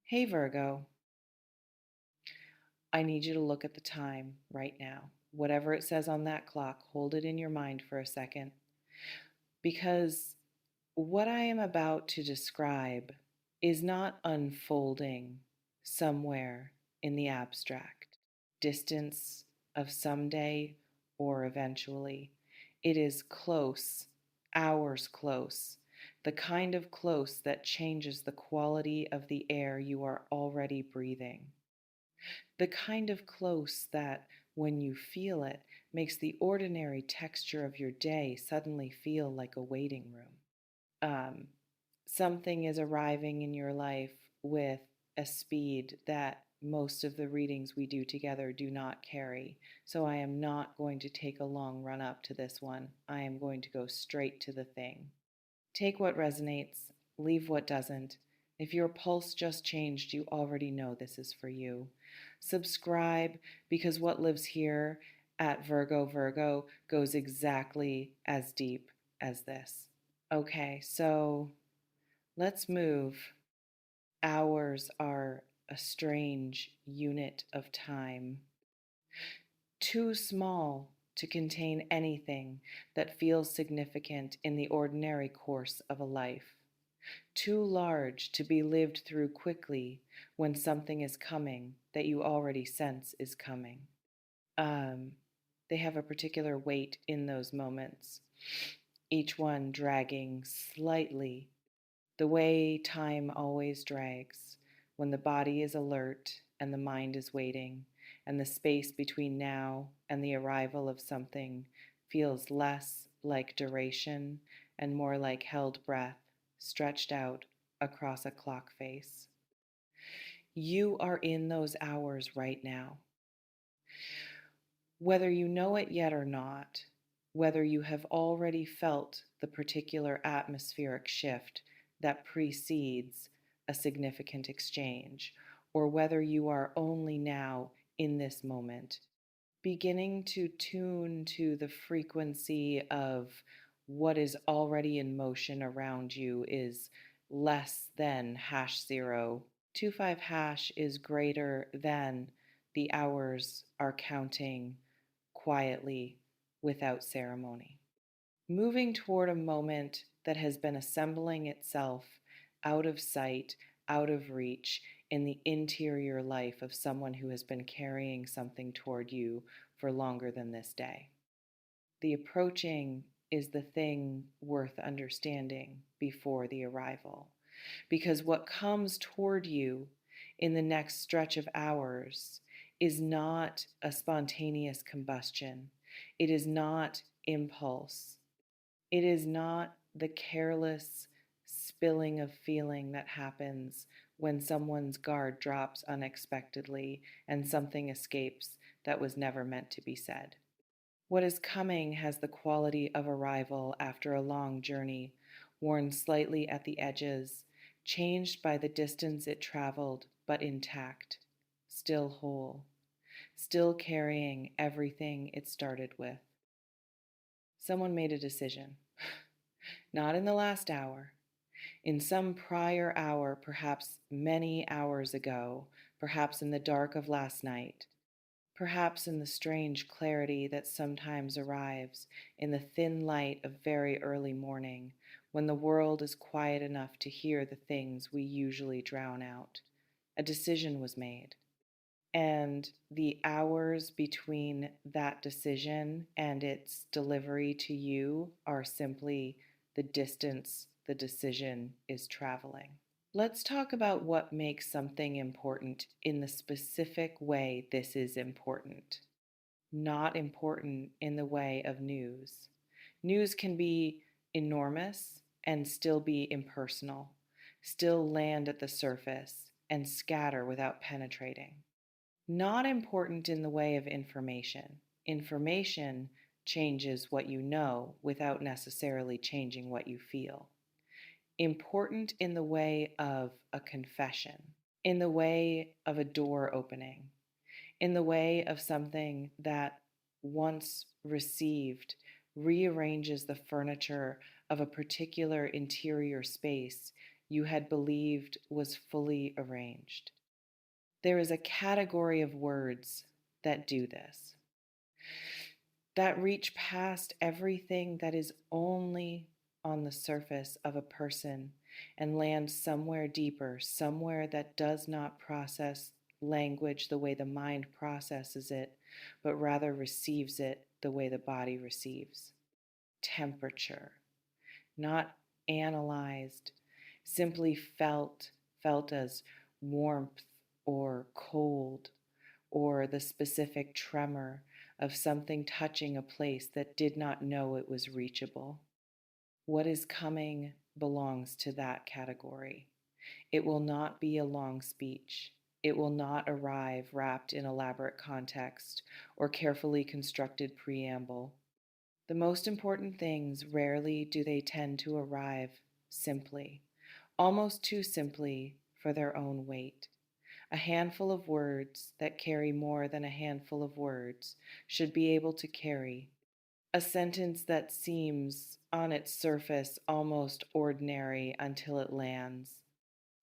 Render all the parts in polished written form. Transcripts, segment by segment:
Hey Virgo, I need you to look at the time right now. Whatever it says on that clock, hold it in your mind for a second. Because what I am about to describe is not unfolding somewhere in the abstract, distance of someday or eventually. It is close, hours close, the kind of close that changes the quality of the air you are already breathing. The kind of close that, when you feel it, makes the ordinary texture of your day suddenly feel like a waiting room. Um, Something is arriving in your life with a speed that most of the readings we do together do not carry. So I am not going to take a long run up to this one. I am going to go straight to the thing. Take what resonates, leave what doesn't. If your pulse just changed, you already know this is for you. Subscribe because what lives here at Virgo goes exactly as deep as this. Okay, so let's move. Hours are a strange unit of time, too small to contain anything that feels significant in the ordinary course of a life, too large to be lived through quickly when something is coming that you already sense is coming. Um, they have a particular weight in those moments, each one dragging slightly, the way time always drags, when the body is alert and the mind is waiting, and the space between now and the arrival of something feels less like duration and more like held breath stretched out across a clock face. You are in those hours right now. Whether you know it yet or not, whether you have already felt the particular atmospheric shift that precedes a significant exchange, or whether you are only now in this moment beginning to tune to the frequency of what is already in motion around you is less than hash 0. 25 hash is greater than the hours are counting quietly without ceremony. Moving toward a moment that has been assembling itself out of sight, out of reach, in the interior life of someone who has been carrying something toward you for longer than this day. The approaching is the thing worth understanding before the arrival, because what comes toward you in the next stretch of hours is not a spontaneous combustion. It is not impulse. It is not the careless spilling of feeling that happens when someone's guard drops unexpectedly and something escapes that was never meant to be said. What is coming has the quality of arrival after a long journey, worn slightly at the edges, changed by the distance it traveled, but intact, still whole, still carrying everything it started with. Someone made a decision. Not in the last hour, in some prior hour, perhaps many hours ago, perhaps in the dark of last night, perhaps in the strange clarity that sometimes arrives in the thin light of very early morning, when the world is quiet enough to hear the things we usually drown out. A decision was made. And the hours between that decision and its delivery to you are simply the distance the decision is traveling. Let's talk about what makes something important in the specific way this is important. Not important in the way of news. News can be enormous and still be impersonal, still land at the surface and scatter without penetrating. Not important in the way of information. Information changes what you know without necessarily changing what you feel. Important in the way of a confession, in the way of a door opening, in the way of something that, once received, rearranges the furniture of a particular interior space you had believed was fully arranged. There is a category of words that do this, that reach past everything that is only on the surface of a person and land somewhere deeper, somewhere that does not process language the way the mind processes it, but rather receives it the way the body receives. Temperature, not analyzed, simply felt as warmth or cold, or the specific tremor of something touching a place that did not know it was reachable. What is coming belongs to that category. It will not be a long speech. It will not arrive wrapped in elaborate context or carefully constructed preamble. The most important things rarely do they tend to arrive simply, almost too simply for their own weight. A handful of words that carry more than a handful of words should be able to carry. A sentence that seems, on its surface, almost ordinary until it lands.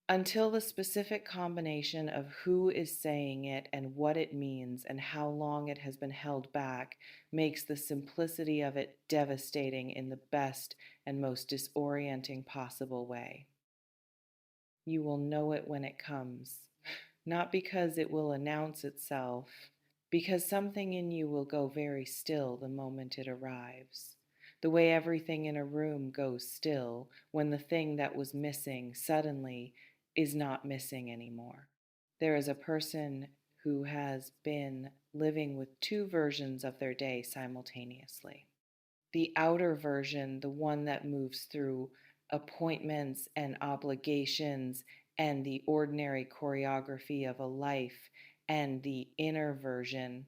Until the specific combination of who is saying it and what it means and how long it has been held back makes the simplicity of it devastating in the best and most disorienting possible way. You will know it when it comes, not because it will announce itself, because something in you will go very still the moment it arrives. The way everything in a room goes still when the thing that was missing suddenly is not missing anymore. There is a person who has been living with two versions of their day simultaneously. The outer version, the one that moves through appointments and obligations and the ordinary choreography of a life, and the inner version,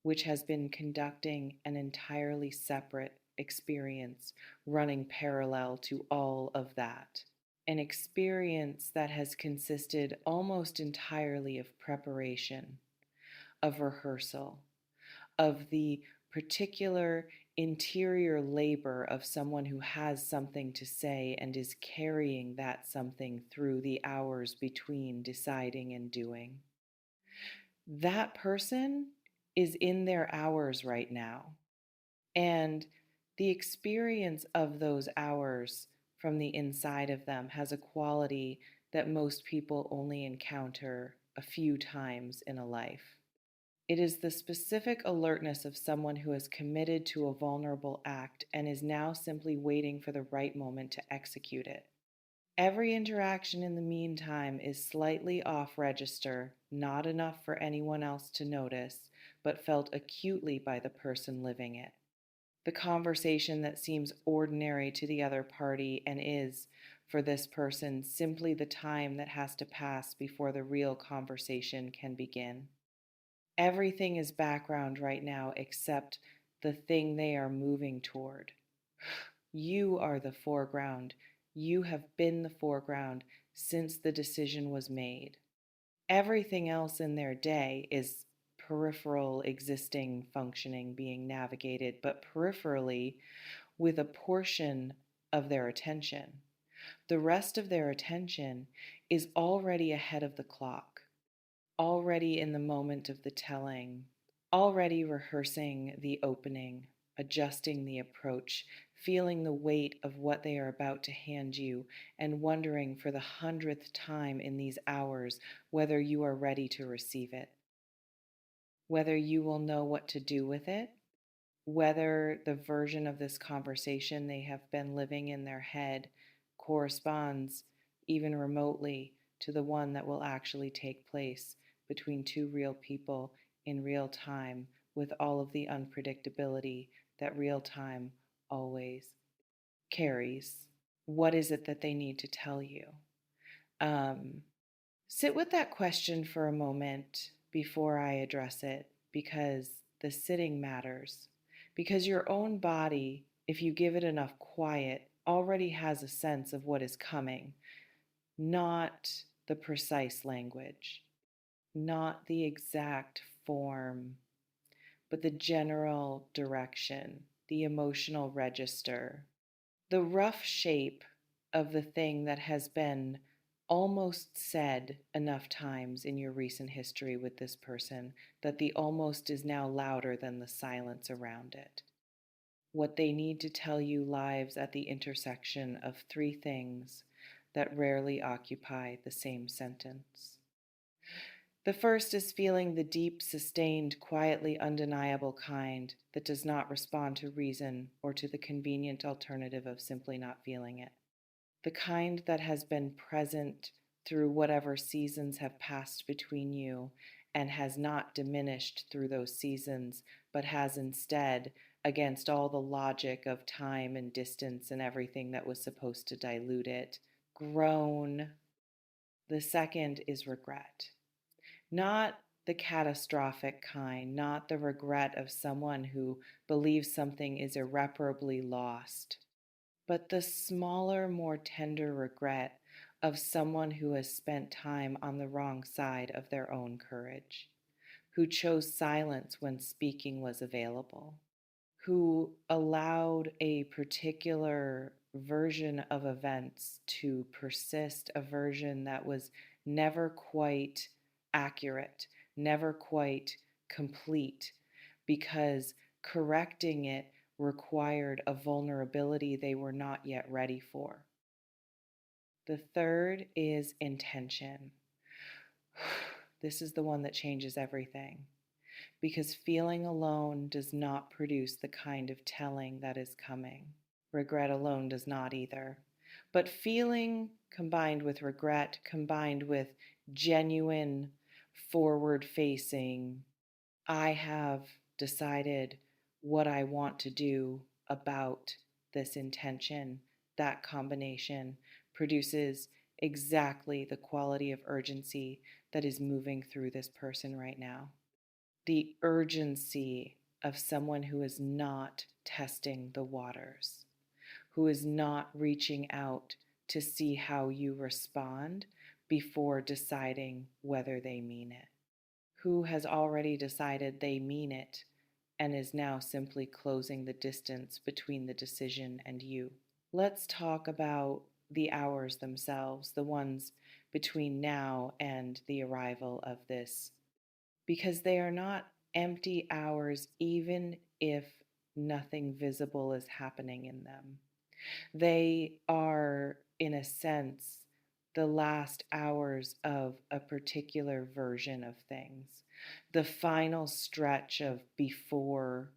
which has been conducting an entirely separate experience running parallel to all of that. An experience that has consisted almost entirely of preparation, of rehearsal, of the particular interior labor of someone who has something to say and is carrying that something through the hours between deciding and doing. That person is in their hours right now. And the experience of those hours from the inside of them has a quality that most people only encounter a few times in a life. It is the specific alertness of someone who has committed to a vulnerable act and is now simply waiting for the right moment to execute it. Every interaction in the meantime is slightly off register, not enough for anyone else to notice, but felt acutely by the person living it. The conversation that seems ordinary to the other party and is, for this person, simply the time that has to pass before the real conversation can begin. Everything is background right now except the thing they are moving toward. You are the foreground. You have been the foreground since the decision was made. Everything else in their day is peripheral, existing, functioning, being navigated, but peripherally with a portion of their attention. The rest of their attention is already ahead of the clock, already in the moment of the telling, already rehearsing the opening, adjusting the approach, feeling the weight of what they are about to hand you, and wondering for the 100th time in these hours whether you are ready to receive it, whether you will know what to do with it, whether the version of this conversation they have been living in their head corresponds even remotely to the one that will actually take place between two real people in real time with all of the unpredictability that real time always carries. What is it that they need to tell you? Um, Sit with that question for a moment before I address it, because the sitting matters. Because your own body, if you give it enough quiet, already has a sense of what is coming, not the precise language, not the exact form, but the general direction, the emotional register, the rough shape of the thing that has been almost said enough times in your recent history with this person that the almost is now louder than the silence around it. What they need to tell you lies at the intersection of three things that rarely occupy the same sentence. The first is feeling the deep, sustained, quietly undeniable kind that does not respond to reason or to the convenient alternative of simply not feeling it. The kind that has been present through whatever seasons have passed between you and has not diminished through those seasons, but has instead, against all the logic of time and distance and everything that was supposed to dilute it, grown. The second is regret. Not the catastrophic kind, not the regret of someone who believes something is irreparably lost, but the smaller, more tender regret of someone who has spent time on the wrong side of their own courage, who chose silence when speaking was available, who allowed a particular version of events to persist, a version that was never quite accurate, never quite complete, because correcting it required a vulnerability they were not yet ready for. The third is intention. This is the one that changes everything, because feeling alone does not produce the kind of telling that is coming. Regret alone does not either. But feeling combined with regret, combined with genuine, forward facing, I have decided what I want to do about this intention, that combination produces exactly the quality of urgency that is moving through this person right now. The urgency of someone who is not testing the waters, who is not reaching out to see how you respond before deciding whether they mean it, who has already decided they mean it and is now simply closing the distance between the decision and you. Let's talk about the hours themselves, the ones between now and the arrival of this, because they are not empty hours, even if nothing visible is happening in them. They are, in a sense, the last hours of a particular version of things, the final stretch of before,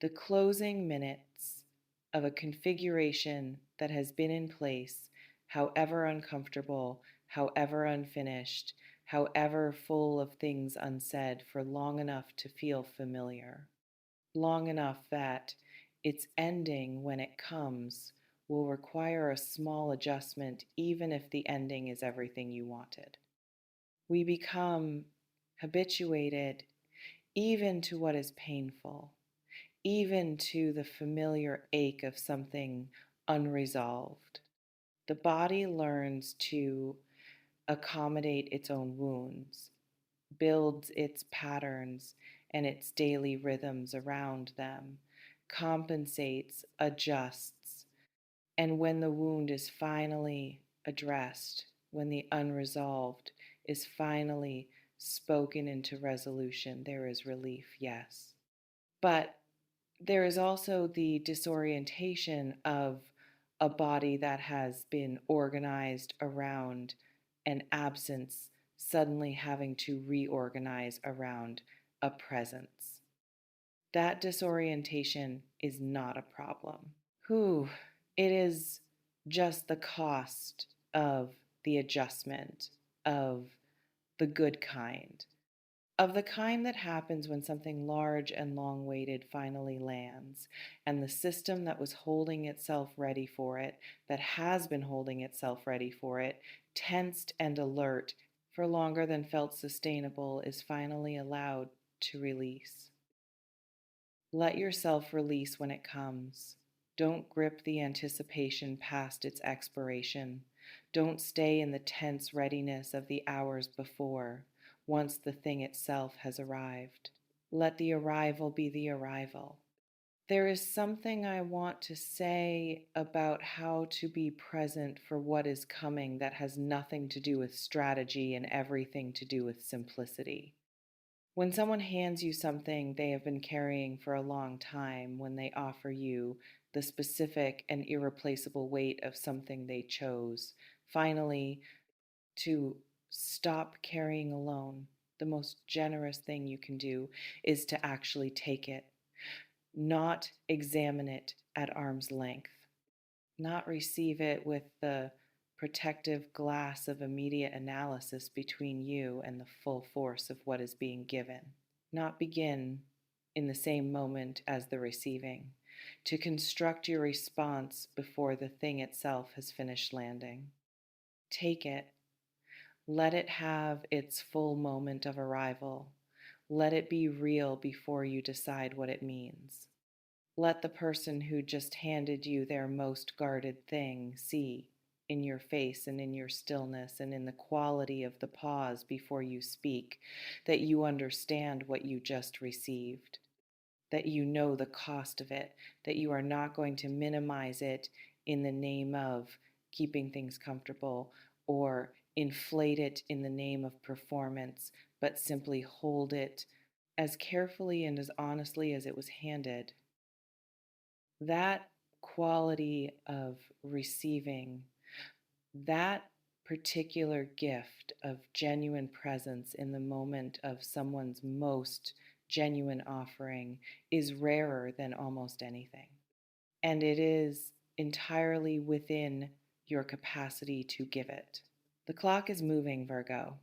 the closing minutes of a configuration that has been in place, however uncomfortable, however unfinished, however full of things unsaid, for long enough to feel familiar, long enough that its ending, when it comes, will require a small adjustment, even if the ending is everything you wanted. We become habituated even to what is painful, even to the familiar ache of something unresolved. The body learns to accommodate its own wounds, builds its patterns and its daily rhythms around them, compensates, adjusts, and when the wound is finally addressed, when the unresolved is finally spoken into resolution, there is relief, yes. But there is also the disorientation of a body that has been organized around an absence suddenly having to reorganize around a presence. That disorientation is not a problem. Whew, it is just the cost of the adjustment, of the good kind, of the kind that happens when something large and long awaited finally lands, and the system that was holding itself ready for it, that has been holding itself ready for it, tensed and alert for longer than felt sustainable, is finally allowed to release. Let yourself release when it comes. Don't grip the anticipation past its expiration. Don't stay in the tense readiness of the hours before, once the thing itself has arrived. Let the arrival be the arrival. There is something I want to say about how to be present for what is coming that has nothing to do with strategy and everything to do with simplicity. When someone hands you something they have been carrying for a long time, when they offer you the specific and irreplaceable weight of something they chose, finally, to stop carrying alone, the most generous thing you can do is to actually take it, not examine it at arm's length, not receive it with the protective glass of immediate analysis between you and the full force of what is being given, not begin in the same moment as the receiving, to construct your response before the thing itself has finished landing. Take it, let it have its full moment of arrival, let it be real before you decide what it means. Let the person who just handed you their most guarded thing see in your face and in your stillness and in the quality of the pause before you speak that you understand what you just received, that you know the cost of it, that you are not going to minimize it in the name of keeping things comfortable or inflate it in the name of performance, but simply hold it as carefully and as honestly as it was handed. That quality of receiving, that particular gift of genuine presence in the moment of someone's most genuine offering is rarer than almost anything. And it is entirely within your capacity to give it. The clock is moving, Virgo.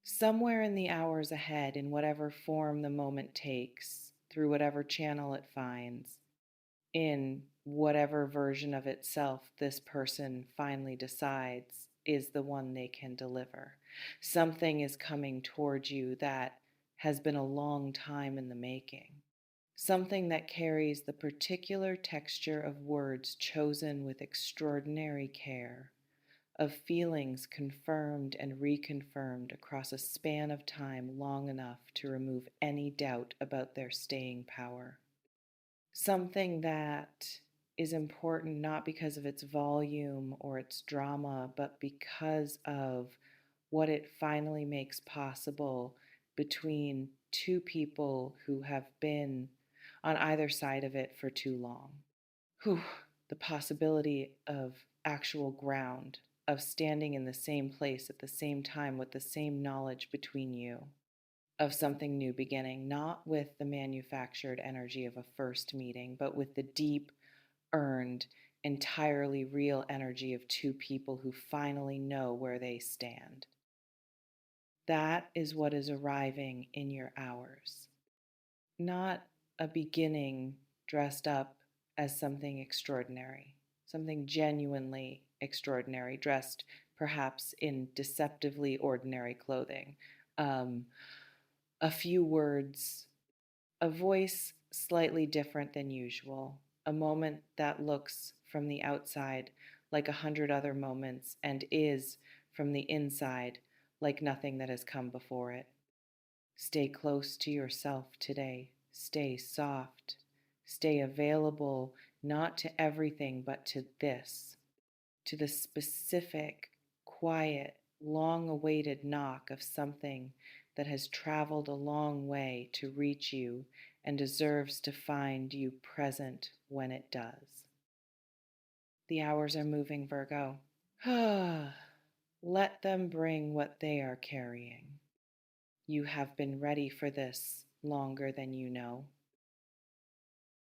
Somewhere in the hours ahead, in whatever form the moment takes, through whatever channel it finds, in whatever version of itself this person finally decides is the one they can deliver. Something is coming towards you that has been a long time in the making. Something that carries the particular texture of words chosen with extraordinary care, of feelings confirmed and reconfirmed across a span of time long enough to remove any doubt about their staying power. Something that is important not because of its volume or its drama, but because of what it finally makes possible between two people who have been on either side of it for too long. Whew, the possibility of actual ground, of standing in the same place at the same time with the same knowledge between you, of something new beginning, not with the manufactured energy of a first meeting, but with the deep, earned, entirely real energy of two people who finally know where they stand. That is what is arriving in your hours. Not a beginning dressed up as something extraordinary, something genuinely extraordinary, dressed perhaps in deceptively ordinary clothing. Um, a few words, a voice slightly different than usual, a moment that looks from the outside like 100 other moments and is from the inside like nothing that has come before it. Stay close to yourself today. Stay soft. Stay available not to everything but to this, to the specific, quiet, long awaited knock of something that has traveled a long way to reach you and deserves to find you present when it does. The hours are moving, Virgo. Let them bring what they are carrying. You have been ready for this longer than you know.